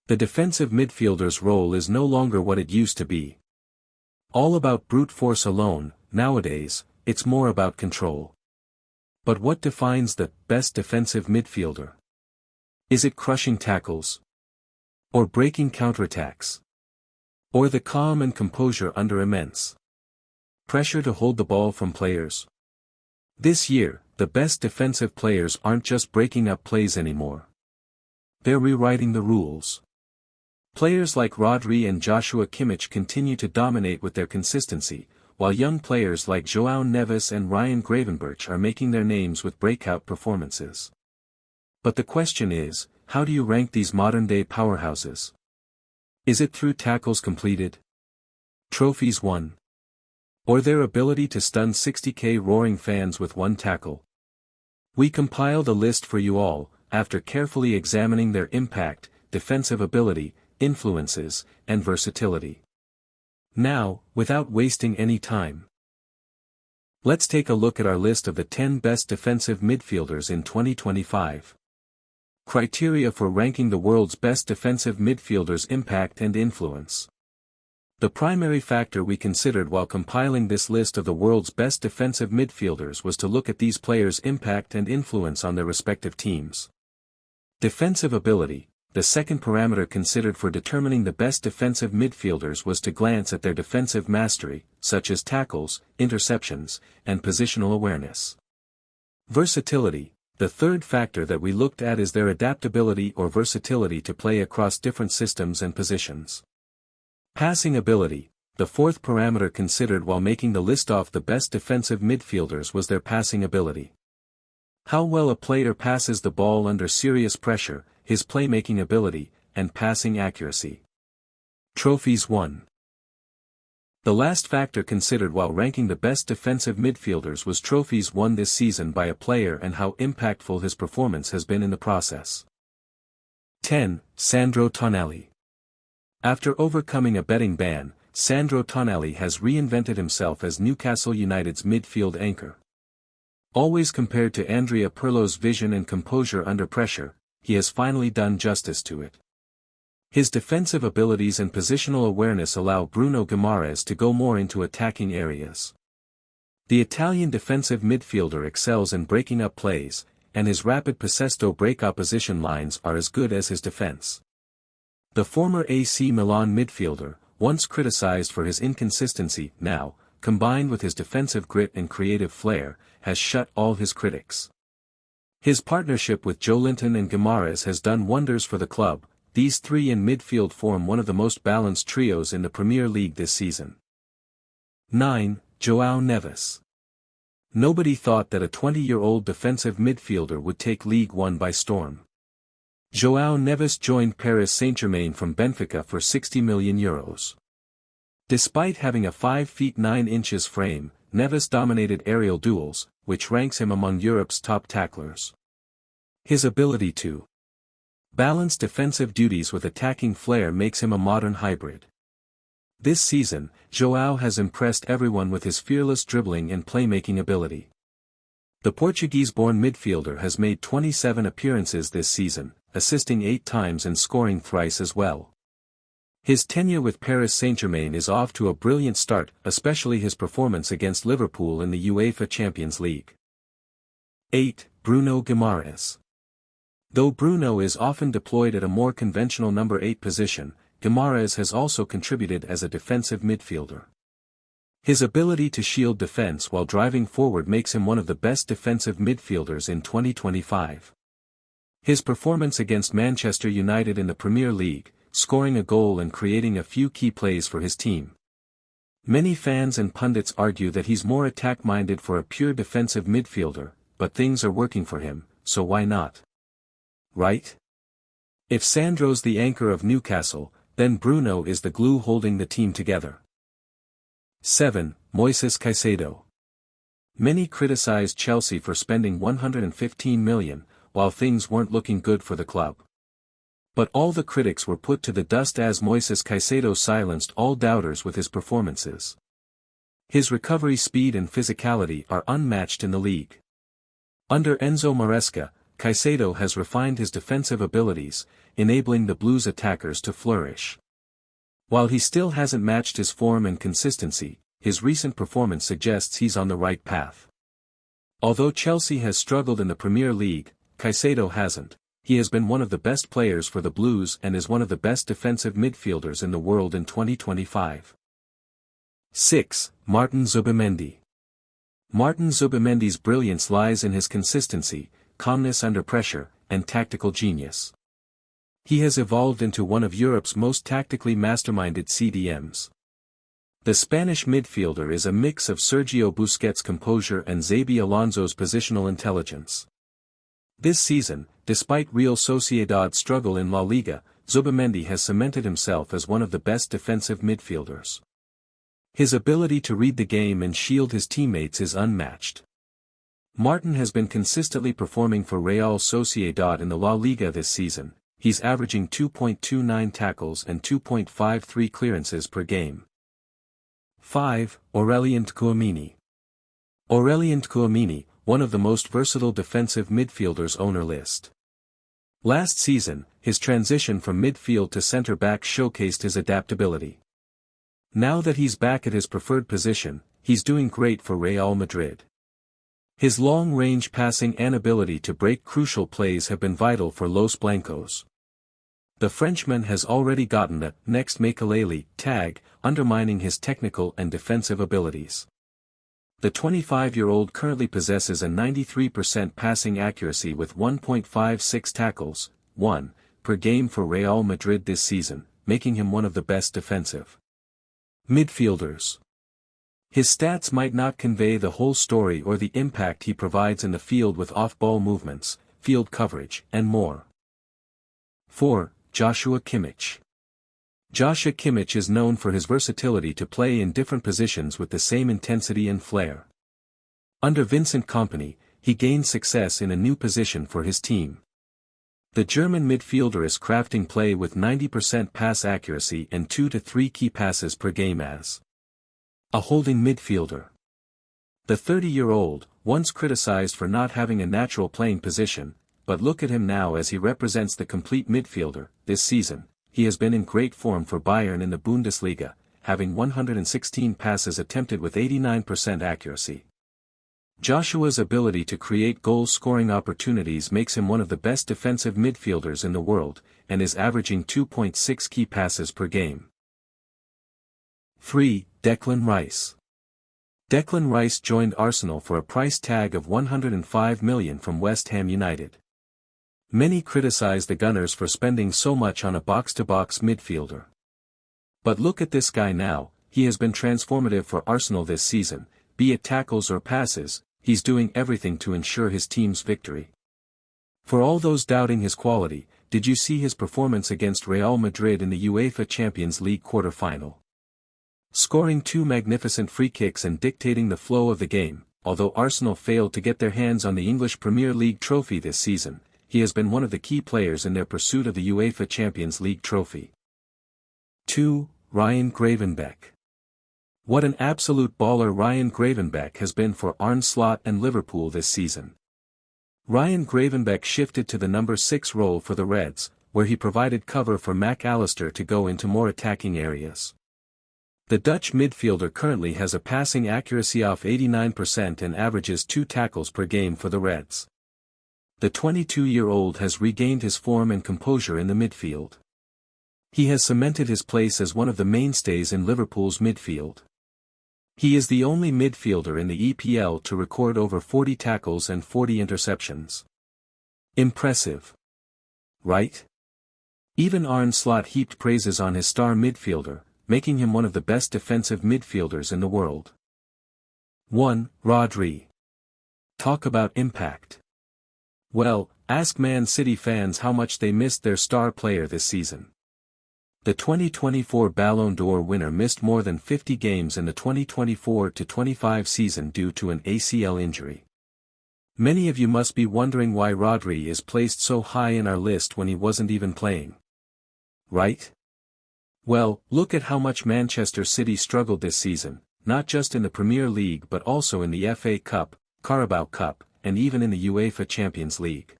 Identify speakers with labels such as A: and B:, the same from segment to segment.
A: The defensive midfielder's role is no longer what it used to be. All about brute force alone, nowadays, it's more about control. But what defines the best defensive midfielder? Is it crushing tackles? Or breaking counterattacks? Or the calm and composure under immense pressure to hold the ball from players? This year, the best defensive players aren't just breaking up plays anymore. They're rewriting the rules. Players like Rodri and Joshua Kimich continue to dominate with their consistency, while young players like João Neves and Ryan Gravenbeck are making their names with breakout performances. But the question is, how do you rank these modern-day powerhouses? Is it through tackles completed? Trophies won? Or their ability to stun 60,000 roaring fans with one tackle? We compiled a list for you all, after carefully examining their impact, defensive ability, influences, and versatility. Now, without wasting any time, let's take a look at our list of the 10 best defensive midfielders in 2025. Criteria for ranking the world's best defensive midfielders: impact and influence. The primary factor we considered while compiling this list of the world's best defensive midfielders was to look at these players' impact and influence on their respective teams. Defensive ability. The second parameter considered for determining the best defensive midfielders was to glance at their defensive mastery, such as tackles, interceptions, and positional awareness. Versatility. The third factor that we looked at is their adaptability or versatility to play across different systems and positions. Passing ability. The fourth parameter considered while making the list of the best defensive midfielders was their passing ability. How well a player passes the ball under serious pressure, his playmaking ability, and passing accuracy. Trophies won. The last factor considered while ranking the best defensive midfielders was trophies won this season by a player and how impactful his performance has been in the process. 10. Sandro Tonali. After overcoming a betting ban, Sandro Tonali has reinvented himself as Newcastle United's midfield anchor. Always compared to Andrea Pirlo's vision and composure under pressure, he has finally done justice to it. His defensive abilities and positional awareness allow Bruno Guimaraes to go more into attacking areas. The Italian defensive midfielder excels in breaking up plays, and his rapid possesto break opposition lines are as good as his defense. The former AC Milan midfielder, once criticized for his inconsistency, now, combined with his defensive grit and creative flair, has shut all his critics. His partnership with Joelinton and Guimaraes has done wonders for the club. These three in midfield form one of the most balanced trios in the Premier League this season. 9. João Neves. Nobody thought that a 20-year-old defensive midfielder would take League One by storm. João Neves joined Paris Saint-Germain from Benfica for €60 million. Despite having a 5 feet 9 inches frame, Neves dominated aerial duels, which ranks him among Europe's top tacklers. His ability to balance defensive duties with attacking flair makes him a modern hybrid. This season, João has impressed everyone with his fearless dribbling and playmaking ability. The Portuguese-born midfielder has made 27 appearances this season, assisting 8 times and scoring thrice as well. His tenure with Paris Saint-Germain is off to a brilliant start, especially his performance against Liverpool in the UEFA Champions League. 8. Bruno Guimaraes. Though Bruno is often deployed at a more conventional number 8 position, Guimaraes has also contributed as a defensive midfielder. His ability to shield defense while driving forward makes him one of the best defensive midfielders in 2025. His performance against Manchester United in the Premier League, scoring a goal and creating a few key plays for his team. Many fans and pundits argue that he's more attack-minded for a pure defensive midfielder, but things are working for him, so why not? Right? If Sandro's the anchor of Newcastle, then Bruno is the glue holding the team together. 7. Moises Caicedo. Many criticized Chelsea for spending $115 million, while things weren't looking good for the club. But all the critics were put to the dust as Moises Caicedo silenced all doubters with his performances. His recovery speed and physicality are unmatched in the league. Under Enzo Maresca, Caicedo has refined his defensive abilities, enabling the Blues attackers to flourish. While he still hasn't matched his form and consistency, his recent performance suggests he's on the right path. Although Chelsea has struggled in the Premier League, Caicedo hasn't. He has been one of the best players for the Blues and is one of the best defensive midfielders in the world in 2025. 6. Martin Zubimendi. Martin Zubimendi's brilliance lies in his consistency, calmness under pressure, and tactical genius. He has evolved into one of Europe's most tactically masterminded CDMs. The Spanish midfielder is a mix of Sergio Busquets' composure and Xabi Alonso's positional intelligence. This season, despite Real Sociedad's struggle in La Liga, Zubimendi has cemented himself as one of the best defensive midfielders. His ability to read the game and shield his teammates is unmatched. Martin has been consistently performing for Real Sociedad in the La Liga this season. He's averaging 2.29 tackles and 2.53 clearances per game. 5. Aurelien Tchouameni. Aurelien Tchouameni, one of the most versatile defensive midfielders owner list. Last season, his transition from midfield to centre-back showcased his adaptability. Now that he's back at his preferred position, he's doing great for Real Madrid. His long-range passing and ability to break crucial plays have been vital for Los Blancos. The Frenchman has already gotten the "next Makelele" tag, undermining his technical and defensive abilities. The 25-year-old currently possesses a 93% passing accuracy with 1.56 tackles, 1, per game for Real Madrid this season, making him one of the best defensive midfielders. His stats might not convey the whole story or the impact he provides in the field with off-ball movements, field coverage, and more. 4. Joshua Kimich. Joshua Kimich is known for his versatility to play in different positions with the same intensity and flair. Under Vincent Kompany, he gained success in a new position for his team. The German midfielder is crafting play with 90% pass accuracy and 2 to 3 key passes per game as a holding midfielder. The 30-year-old, once criticized for not having a natural playing position, but look at him now as he represents the complete midfielder. This season, he has been in great form for Bayern in the Bundesliga, having 116 passes attempted with 89% accuracy. Joshua's ability to create goal-scoring opportunities makes him one of the best defensive midfielders in the world, and is averaging 2.6 key passes per game. 3. Declan Rice. Declan Rice joined Arsenal for a price tag of £105 million from West Ham United. Many criticize the Gunners for spending so much on a box-to-box midfielder. But look at this guy now. He has been transformative for Arsenal this season, be it tackles or passes. He's doing everything to ensure his team's victory. For all those doubting his quality, did you see his performance against Real Madrid in the UEFA Champions League quarter-final? Scoring 2 magnificent free kicks and dictating the flow of the game. Although Arsenal failed to get their hands on the English Premier League trophy this season, he has been one of the key players in their pursuit of the UEFA Champions League trophy. 2. Ryan Gravenbeck. What an absolute baller Ryan Gravenbeck has been for Arne Slot and Liverpool this season. Ryan Gravenbeck shifted to the number 6 role for the Reds, where he provided cover for Mac Allister to go into more attacking areas. The Dutch midfielder currently has a passing accuracy of 89% and averages 2 tackles per game for the Reds. The 22-year-old has regained his form and composure in the midfield. He has cemented his place as one of the mainstays in Liverpool's midfield. He is the only midfielder in the EPL to record over 40 tackles and 40 interceptions. Impressive. Right? Even Arne Slot heaped praises on his star midfielder, making him one of the best defensive midfielders in the world. 1. Rodri. Talk about impact. Well, ask Man City fans how much they missed their star player this season. The 2024 Ballon d'Or winner missed more than 50 games in the 2024-25 season due to an ACL injury. Many of you must be wondering why Rodri is placed so high in our list when he wasn't even playing. Right? Well, look at how much Manchester City struggled this season, not just in the Premier League but also in the FA Cup, Carabao Cup, and even in the UEFA Champions League.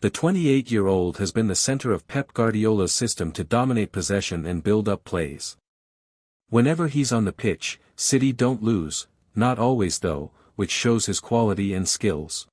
A: The 28-year-old has been the center of Pep Guardiola's system to dominate possession and build up plays. Whenever he's on the pitch, City don't lose, not always though, which shows his quality and skills.